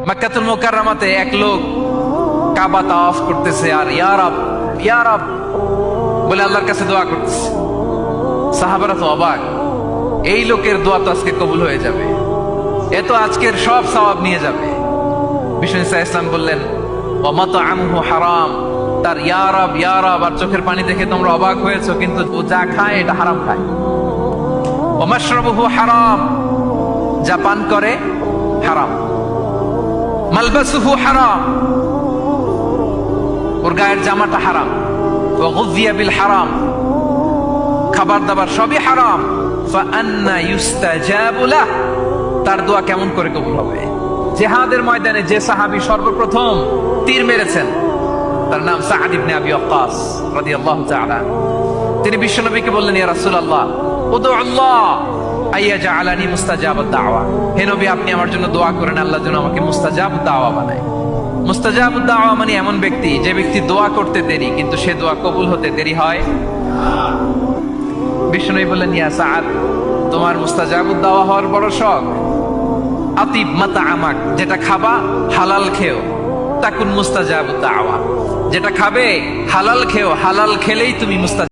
মক্কাতুল মুকাররমাতে এক লোক কাবা তাওয়াফ করতেছে আর ইয়া রব ইয়া রব বলে আল্লাহর কাছে দোয়া করতেছে। সাহাবারা তো অবাক, এই লোকের দোয়া তো আজকে কবুল হয়ে যাবে, এ তো আজকের সব সওয়াব নিয়ে যাবে। বিষ্ণু ইসলাম বললেন ওয়া মাতআমুহু হারাম, তার ইয়া রব আর চোখের পানি দেখে তোমরা অবাক হয়েছো, কিন্তু ও যা খায় এটা হারাম খায়। ওয়া মাশরাবুহু হারাম, যা পান করে হারাম। মালবাসুহু হারাম, ওর গায়ের জামাটা হারাম। ওয়া গুযিয়া বিল হারাম, খাবার দাবার সবই হারাম। ফাআন্না ইউস্তাজাবু লাহ, তার দোয়া কেমন করে কবুল হবে? জিহাদের ময়দানে যে সাহাবী সর্বপ্রথম তীর মেরেছেন তার নাম সাআদ ইবনে আবি ওয়াক্কাস রাদিয়াল্লাহু তাআলা। তিনি বিশ্বনবীকে বললেন, ইয়া রাসূলুল্লাহ উদু আল্লাহ আইয়াজআলানি মুস্তাজাবাদ দাওয়া, হে নবী আপনি আমার জন্য দোয়া করেন আল্লাহ যেন আমাকে মুস্তাজাব দাওয়া বানায়। মুস্তাজাব দাওয়া মানে এমন ব্যক্তি যে ব্যক্তি দোয়া করতে দেরি কিন্তু সে দোয়া কবুল হতে দেরি হয়। বিশ্বনবী বললেন, ইয়া সাআদ তোমার মুস্তাজাব দাওয়া হওয়ার বড় শখ। আতিব মাতআমাক, যেটা খাবা হালাল খেও, তাকুন মুস্তাজাব দাওয়া, যেটা খাবে হালাল খেও, হালাল খেলেই তুমি মুস্তাজাব